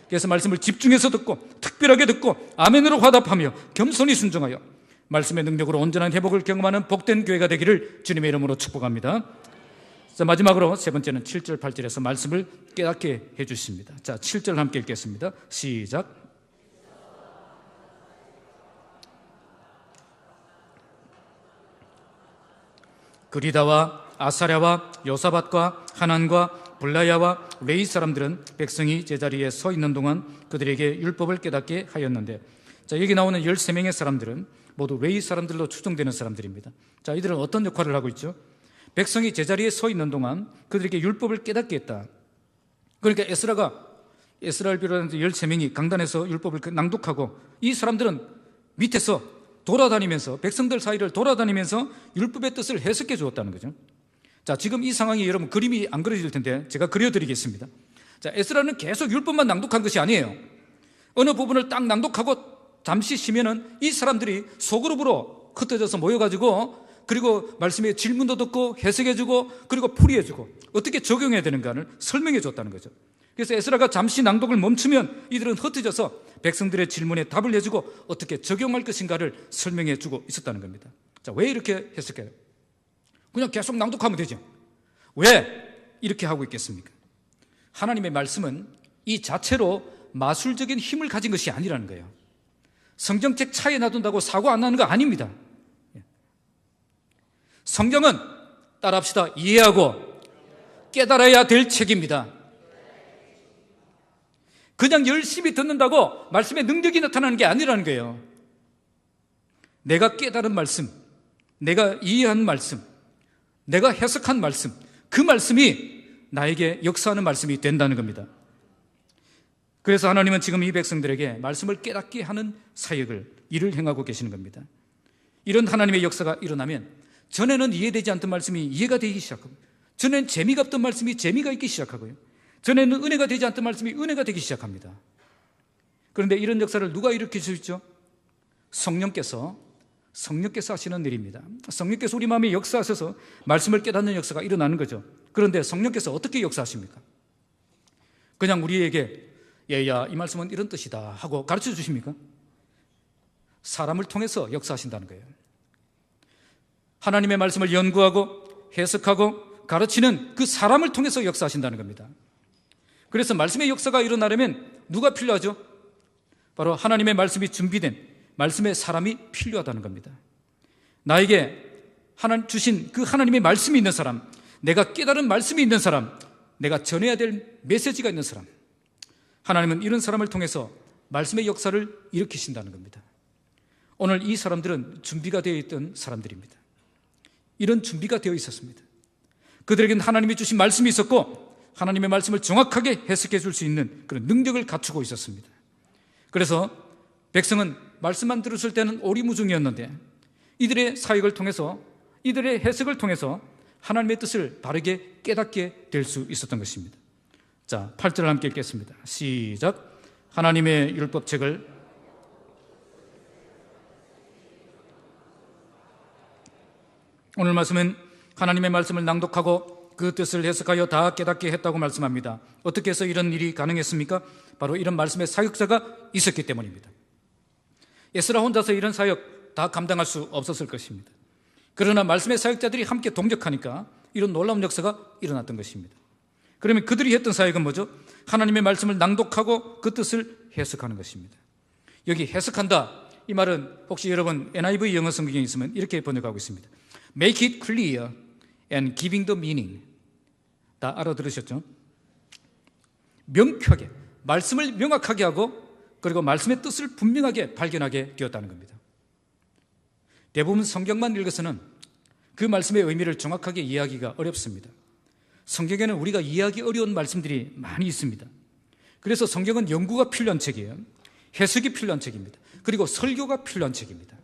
그래서 말씀을 집중해서 듣고 특별하게 듣고 아멘으로 화답하며 겸손히 순종하여 말씀의 능력으로 온전한 회복을 경험하는 복된 교회가 되기를 주님의 이름으로 축복합니다. 자, 마지막으로 세 번째는 7절 8절에서 말씀을 깨닫게 해주십니다. 자, 7절 함께 읽겠습니다. 시작. 그리다와 아사랴와 요사밧과 하난과 블라야와 레이 사람들은 백성이 제자리에 서 있는 동안 그들에게 율법을 깨닫게 하였는데, 자, 여기 나오는 13명의 사람들은 모두 레이 사람들로 추정되는 사람들입니다. 자, 이들은 어떤 역할을 하고 있죠? 백성이 제자리에 서 있는 동안 그들에게 율법을 깨닫게 했다. 그러니까 에스라를 비롯한 13명이 강단에서 율법을 낭독하고 이 사람들은 밑에서 돌아다니면서 백성들 사이를 돌아다니면서 율법의 뜻을 해석해 주었다는 거죠. 자, 지금 이 상황이 여러분 그림이 안 그려질 텐데 제가 그려드리겠습니다. 자, 에스라는 계속 율법만 낭독한 것이 아니에요. 어느 부분을 딱 낭독하고 잠시 쉬면은 이 사람들이 소그룹으로 흩어져서 모여가지고 그리고 말씀에 질문도 듣고 해석해주고 그리고 풀이해주고 어떻게 적용해야 되는가를 설명해줬다는 거죠. 그래서 에스라가 잠시 낭독을 멈추면 이들은 흩어져서 백성들의 질문에 답을 해주고 어떻게 적용할 것인가를 설명해주고 있었다는 겁니다. 자, 왜 이렇게 해석해요? 그냥 계속 낭독하면 되죠. 왜 이렇게 하고 있겠습니까? 하나님의 말씀은 이 자체로 마술적인 힘을 가진 것이 아니라는 거예요. 성경책 차에 놔둔다고 사고 안 나는 거 아닙니다. 성경은 따라합시다. 이해하고 깨달아야 될 책입니다. 그냥 열심히 듣는다고 말씀의 능력이 나타나는 게 아니라는 거예요. 내가 깨달은 말씀, 내가 이해한 말씀, 내가 해석한 말씀, 그 말씀이 나에게 역사하는 말씀이 된다는 겁니다. 그래서 하나님은 지금 이 백성들에게 말씀을 깨닫게 하는 사역을, 일을 행하고 계시는 겁니다. 이런 하나님의 역사가 일어나면 전에는 이해되지 않던 말씀이 이해가 되기 시작하고, 전에는 재미가 없던 말씀이 재미가 있기 시작하고요, 전에는 은혜가 되지 않던 말씀이 은혜가 되기 시작합니다. 그런데 이런 역사를 누가 일으킬 수 있죠? 성령께서 하시는 일입니다. 성령께서 우리 마음에 역사하셔서 말씀을 깨닫는 역사가 일어나는 거죠. 그런데 성령께서 어떻게 역사하십니까? 그냥 우리에게 얘야 이 말씀은 이런 뜻이다 하고 가르쳐 주십니까? 사람을 통해서 역사하신다는 거예요. 하나님의 말씀을 연구하고 해석하고 가르치는 그 사람을 통해서 역사하신다는 겁니다. 그래서 말씀의 역사가 일어나려면 누가 필요하죠? 바로 하나님의 말씀이 준비된 말씀의 사람이 필요하다는 겁니다. 나에게 하나님 주신 그 하나님의 말씀이 있는 사람, 내가 깨달은 말씀이 있는 사람, 내가 전해야 될 메시지가 있는 사람, 하나님은 이런 사람을 통해서 말씀의 역사를 일으키신다는 겁니다. 오늘 이 사람들은 준비가 되어 있던 사람들입니다. 이런 준비가 되어 있었습니다. 그들에게는 하나님이 주신 말씀이 있었고 하나님의 말씀을 정확하게 해석해 줄 수 있는 그런 능력을 갖추고 있었습니다. 그래서 백성은 말씀만 들었을 때는 오리무중이었는데 이들의 사역을 통해서, 이들의 해석을 통해서 하나님의 뜻을 바르게 깨닫게 될 수 있었던 것입니다. 자, 8절을 함께 읽겠습니다. 시작. 하나님의 율법책을 오늘 말씀은 하나님의 말씀을 낭독하고 그 뜻을 해석하여 다 깨닫게 했다고 말씀합니다. 어떻게 해서 이런 일이 가능했습니까? 바로 이런 말씀의 사역자가 있었기 때문입니다. 에스라 혼자서 이런 사역 다 감당할 수 없었을 것입니다. 그러나 말씀의 사역자들이 함께 동력하니까 이런 놀라운 역사가 일어났던 것입니다. 그러면 그들이 했던 사역은 뭐죠? 하나님의 말씀을 낭독하고 그 뜻을 해석하는 것입니다. 여기 해석한다, 이 말은 혹시 여러분 NIV 영어 성경에 있으면 이렇게 번역하고 있습니다. Make it clear and giving the meaning. 다 알아들으셨죠? 명쾌하게, 말씀을 명확하게 하고 그리고 말씀의 뜻을 분명하게 발견하게 되었다는 겁니다. 대부분 성경만 읽어서는 그 말씀의 의미를 정확하게 이해하기가 어렵습니다. 성경에는 우리가 이해하기 어려운 말씀들이 많이 있습니다. 그래서 성경은 연구가 필요한 책이에요. 해석이 필요한 책입니다. 그리고 설교가 필요한 책입니다.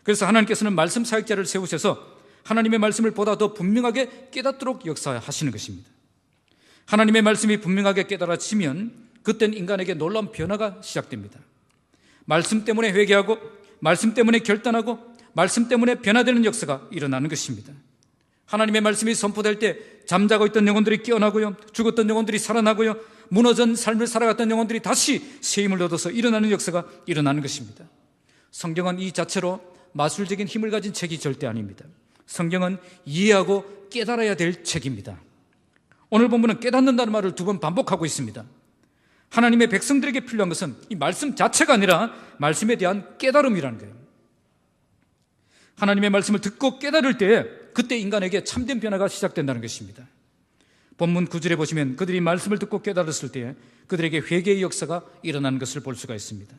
그래서 하나님께서는 말씀 사역자를 세우셔서 하나님의 말씀을 보다 더 분명하게 깨닫도록 역사하시는 것입니다. 하나님의 말씀이 분명하게 깨달아지면 그땐 인간에게 놀라운 변화가 시작됩니다. 말씀 때문에 회개하고 말씀 때문에 결단하고 말씀 때문에 변화되는 역사가 일어나는 것입니다. 하나님의 말씀이 선포될 때 잠자고 있던 영혼들이 깨어나고요, 죽었던 영혼들이 살아나고요, 무너진 삶을 살아갔던 영혼들이 다시 새 힘을 얻어서 일어나는 역사가 일어나는 것입니다. 성경은 이 자체로 마술적인 힘을 가진 책이 절대 아닙니다. 성경은 이해하고 깨달아야 될 책입니다. 오늘 본문은 깨닫는다는 말을 2번 반복하고 있습니다. 하나님의 백성들에게 필요한 것은 이 말씀 자체가 아니라 말씀에 대한 깨달음이라는 거예요. 하나님의 말씀을 듣고 깨달을 때 그때 인간에게 참된 변화가 시작된다는 것입니다. 본문 9절에 보시면 그들이 말씀을 듣고 깨달았을 때 그들에게 회개의 역사가 일어나는 것을 볼 수가 있습니다.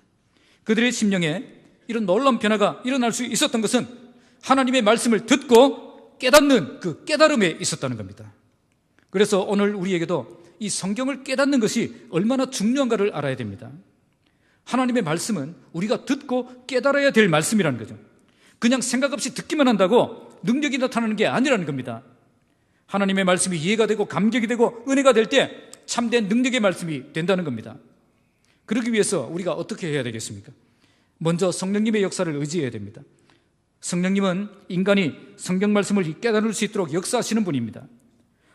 그들의 심령에 이런 놀라운 변화가 일어날 수 있었던 것은 하나님의 말씀을 듣고 깨닫는 그 깨달음에 있었다는 겁니다. 그래서 오늘 우리에게도 이 성경을 깨닫는 것이 얼마나 중요한가를 알아야 됩니다. 하나님의 말씀은 우리가 듣고 깨달아야 될 말씀이라는 거죠. 그냥 생각 없이 듣기만 한다고 능력이 나타나는 게 아니라는 겁니다. 하나님의 말씀이 이해가 되고 감격이 되고 은혜가 될 때 참된 능력의 말씀이 된다는 겁니다. 그러기 위해서 우리가 어떻게 해야 되겠습니까? 먼저 성령님의 역사를 의지해야 됩니다. 성령님은 인간이 성경 말씀을 깨달을 수 있도록 역사하시는 분입니다.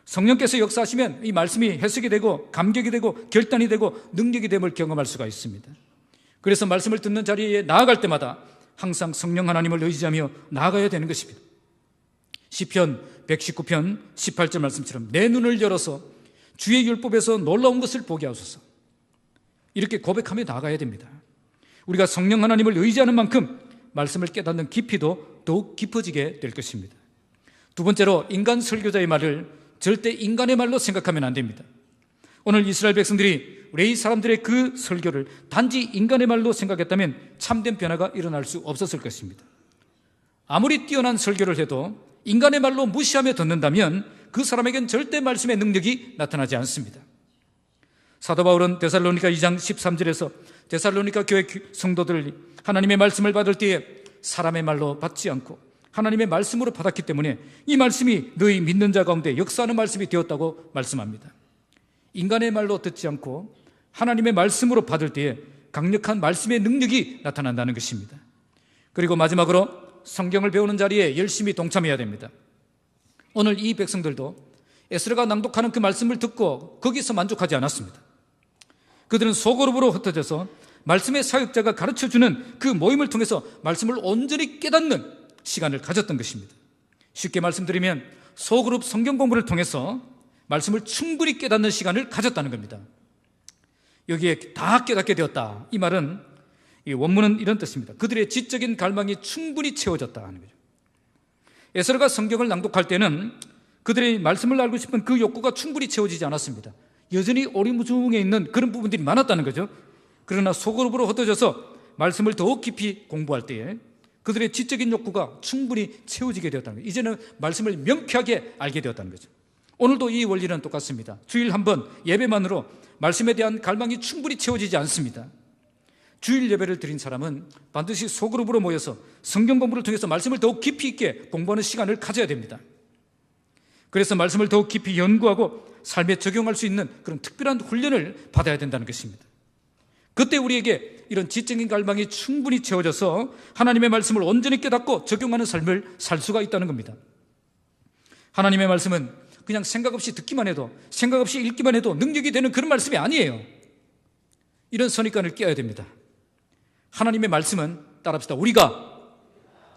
성령께서 역사하시면 이 말씀이 해석이 되고 감격이 되고 결단이 되고 능력이 됨을 경험할 수가 있습니다. 그래서 말씀을 듣는 자리에 나아갈 때마다 항상 성령 하나님을 의지하며 나아가야 되는 것입니다. 시편 119편 18절 말씀처럼 내 눈을 열어서 주의 율법에서 놀라운 것을 보게 하소서. 이렇게 고백하며 나아가야 됩니다. 우리가 성령 하나님을 의지하는 만큼 말씀을 깨닫는 깊이도 더욱 깊어지게 될 것입니다. 두 번째로, 인간 설교자의 말을 절대 인간의 말로 생각하면 안 됩니다. 오늘 이스라엘 백성들이 레위 사람들의 그 설교를 단지 인간의 말로 생각했다면 참된 변화가 일어날 수 없었을 것입니다. 아무리 뛰어난 설교를 해도 인간의 말로 무시하며 듣는다면 그 사람에겐 절대 말씀의 능력이 나타나지 않습니다. 사도 바울은 데살로니가 2장 13절에서 데살로니가 교회 성도들이 하나님의 말씀을 받을 때에 사람의 말로 받지 않고 하나님의 말씀으로 받았기 때문에 이 말씀이 너희 믿는 자 가운데 역사하는 말씀이 되었다고 말씀합니다. 인간의 말로 듣지 않고 하나님의 말씀으로 받을 때에 강력한 말씀의 능력이 나타난다는 것입니다. 그리고 마지막으로 성경을 배우는 자리에 열심히 동참해야 됩니다. 오늘 이 백성들도 에스라가 낭독하는 그 말씀을 듣고 거기서 만족하지 않았습니다. 그들은 소그룹으로 흩어져서 말씀의 사역자가 가르쳐주는 그 모임을 통해서 말씀을 온전히 깨닫는 시간을 가졌던 것입니다. 쉽게 말씀드리면 소그룹 성경 공부를 통해서 말씀을 충분히 깨닫는 시간을 가졌다는 겁니다. 여기에 다 깨닫게 되었다, 이 말은, 이 원문은 이런 뜻입니다. 그들의 지적인 갈망이 충분히 채워졌다 하는 거죠. 에스라가 성경을 낭독할 때는 그들의 말씀을 알고 싶은 그 욕구가 충분히 채워지지 않았습니다. 여전히 오리무중에 있는 그런 부분들이 많았다는 거죠. 그러나 소그룹으로 흩어져서 말씀을 더욱 깊이 공부할 때에 그들의 지적인 욕구가 충분히 채워지게 되었다는 거예요. 이제는 말씀을 명쾌하게 알게 되었다는 거죠. 오늘도 이 원리는 똑같습니다. 주일 한번 예배만으로 말씀에 대한 갈망이 충분히 채워지지 않습니다. 주일 예배를 드린 사람은 반드시 소그룹으로 모여서 성경 공부를 통해서 말씀을 더욱 깊이 있게 공부하는 시간을 가져야 됩니다. 그래서 말씀을 더욱 깊이 연구하고 삶에 적용할 수 있는 그런 특별한 훈련을 받아야 된다는 것입니다. 그때 우리에게 이런 지적인 갈망이 충분히 채워져서 하나님의 말씀을 온전히 깨닫고 적용하는 삶을 살 수가 있다는 겁니다. 하나님의 말씀은 그냥 생각 없이 듣기만 해도, 생각 없이 읽기만 해도 능력이 되는 그런 말씀이 아니에요. 이런 선입관을 깨야 됩니다. 하나님의 말씀은, 따라합시다, 우리가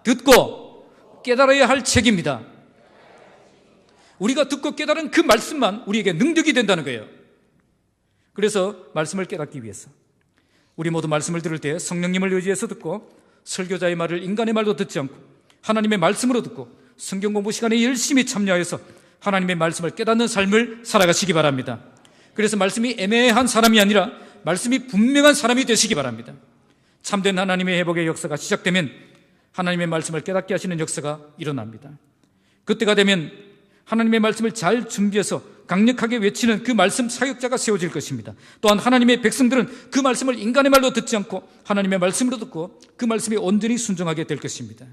듣고 깨달아야 할 책입니다. 우리가 듣고 깨달은 그 말씀만 우리에게 능력이 된다는 거예요. 그래서 말씀을 깨닫기 위해서 우리 모두 말씀을 들을 때 성령님을 의지해서 듣고 설교자의 말을 인간의 말로 듣지 않고 하나님의 말씀으로 듣고 성경 공부 시간에 열심히 참여해서 하나님의 말씀을 깨닫는 삶을 살아가시기 바랍니다. 그래서 말씀이 애매한 사람이 아니라 말씀이 분명한 사람이 되시기 바랍니다. 참된 하나님의 회복의 역사가 시작되면 하나님의 말씀을 깨닫게 하시는 역사가 일어납니다. 그때가 되면 하나님의 말씀을 잘 준비해서 강력하게 외치는 그 말씀 사역자가 세워질 것입니다. 또한 하나님의 백성들은 그 말씀을 인간의 말로 듣지 않고 하나님의 말씀으로 듣고 그 말씀에 온전히 순종하게 될 것입니다.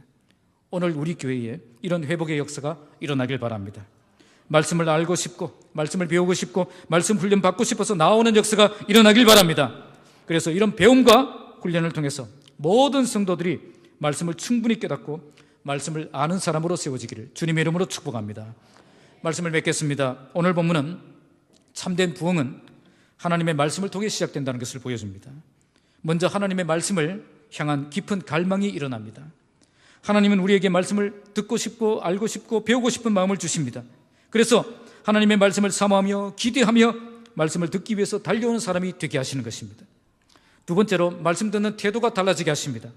오늘 우리 교회에 이런 회복의 역사가 일어나길 바랍니다. 말씀을 알고 싶고 말씀을 배우고 싶고 말씀 훈련 받고 싶어서 나오는 역사가 일어나길 바랍니다. 그래서 이런 배움과 훈련을 통해서 모든 성도들이 말씀을 충분히 깨닫고 말씀을 아는 사람으로 세워지기를 주님의 이름으로 축복합니다. 말씀을 맺겠습니다. 오늘 본문은 참된 부흥은 하나님의 말씀을 통해 시작된다는 것을 보여줍니다. 먼저 하나님의 말씀을 향한 깊은 갈망이 일어납니다. 하나님은 우리에게 말씀을 듣고 싶고 알고 싶고 배우고 싶은 마음을 주십니다. 그래서 하나님의 말씀을 사모하며 기대하며 말씀을 듣기 위해서 달려오는 사람이 되게 하시는 것입니다. 두 번째로 말씀 듣는 태도가 달라지게 하십니다.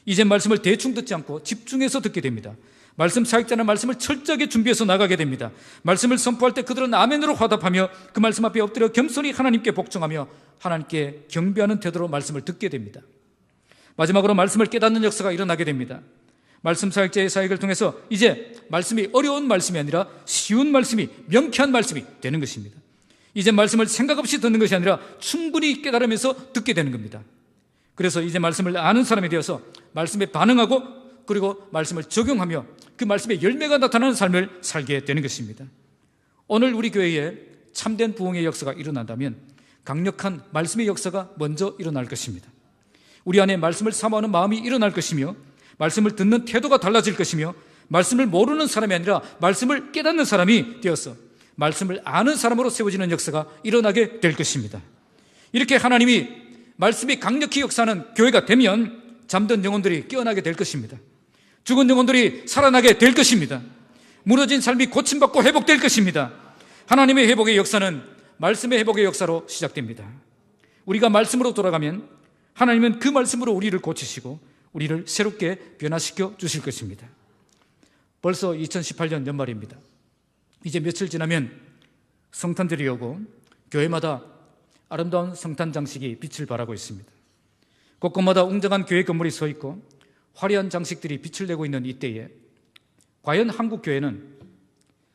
이제 말씀을 대충 듣지 않고 집중해서 듣게 됩니다. 말씀 사역자는 말씀을 철저하게 준비해서 나가게 됩니다. 말씀을 선포할 때 그들은 아멘으로 화답하며 그 말씀 앞에 엎드려 겸손히 하나님께 복종하며 하나님께 경배하는 태도로 말씀을 듣게 됩니다. 마지막으로 말씀을 깨닫는 역사가 일어나게 됩니다. 말씀 사역자의 사역을 통해서 이제 말씀이 어려운 말씀이 아니라 쉬운 말씀이, 명쾌한 말씀이 되는 것입니다. 이제 말씀을 생각 없이 듣는 것이 아니라 충분히 깨달으면서 듣게 되는 겁니다. 그래서 이제 말씀을 아는 사람이 되어서 말씀에 반응하고 그리고 말씀을 적용하며 그 말씀의 열매가 나타나는 삶을 살게 되는 것입니다. 오늘 우리 교회에 참된 부흥의 역사가 일어난다면 강력한 말씀의 역사가 먼저 일어날 것입니다. 우리 안에 말씀을 사모하는 마음이 일어날 것이며 말씀을 듣는 태도가 달라질 것이며 말씀을 모르는 사람이 아니라 말씀을 깨닫는 사람이 되어서 말씀을 아는 사람으로 세워지는 역사가 일어나게 될 것입니다. 이렇게 하나님이 말씀이 강력히 역사하는 교회가 되면 잠든 영혼들이 깨어나게 될 것입니다. 죽은 영혼들이 살아나게 될 것입니다. 무너진 삶이 고침받고 회복될 것입니다. 하나님의 회복의 역사는 말씀의 회복의 역사로 시작됩니다. 우리가 말씀으로 돌아가면 하나님은 그 말씀으로 우리를 고치시고 우리를 새롭게 변화시켜 주실 것입니다. 벌써 2018년 연말입니다. 이제 며칠 지나면 성탄절이 오고 교회마다 아름다운 성탄 장식이 빛을 발하고 있습니다. 곳곳마다 웅장한 교회 건물이 서 있고 화려한 장식들이 빛을 내고 있는 이때에 과연 한국 교회는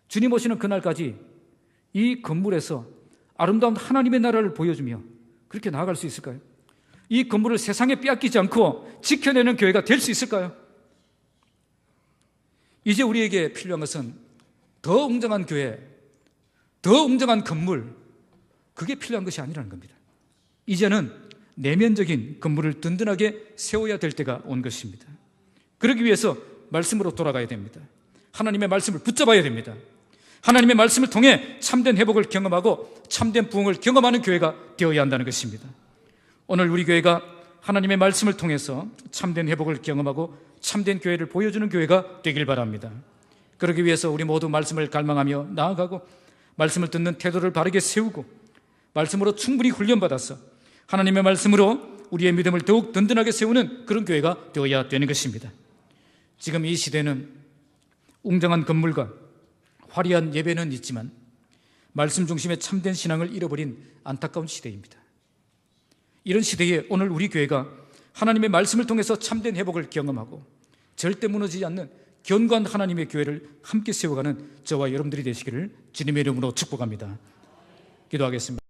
주님 오시는 그날까지 이 건물에서 아름다운 하나님의 나라를 보여주며 그렇게 나아갈 수 있을까요? 이 건물을 세상에 빼앗기지 않고 지켜내는 교회가 될 수 있을까요? 이제 우리에게 필요한 것은 더 웅장한 교회, 더 웅장한 건물, 그게 필요한 것이 아니라는 겁니다. 이제는 내면적인 건물을 든든하게 세워야 될 때가 온 것입니다. 그러기 위해서 말씀으로 돌아가야 됩니다. 하나님의 말씀을 붙잡아야 됩니다. 하나님의 말씀을 통해 참된 회복을 경험하고 참된 부흥을 경험하는 교회가 되어야 한다는 것입니다. 오늘 우리 교회가 하나님의 말씀을 통해서 참된 회복을 경험하고 참된 교회를 보여주는 교회가 되길 바랍니다. 그러기 위해서 우리 모두 말씀을 갈망하며 나아가고 말씀을 듣는 태도를 바르게 세우고 말씀으로 충분히 훈련받아서 하나님의 말씀으로 우리의 믿음을 더욱 든든하게 세우는 그런 교회가 되어야 되는 것입니다. 지금 이 시대는 웅장한 건물과 화려한 예배는 있지만 말씀 중심의 참된 신앙을 잃어버린 안타까운 시대입니다. 이런 시대에 오늘 우리 교회가 하나님의 말씀을 통해서 참된 회복을 경험하고 절대 무너지지 않는 견고한 하나님의 교회를 함께 세워가는 저와 여러분들이 되시기를 주님의 이름으로 축복합니다. 기도하겠습니다.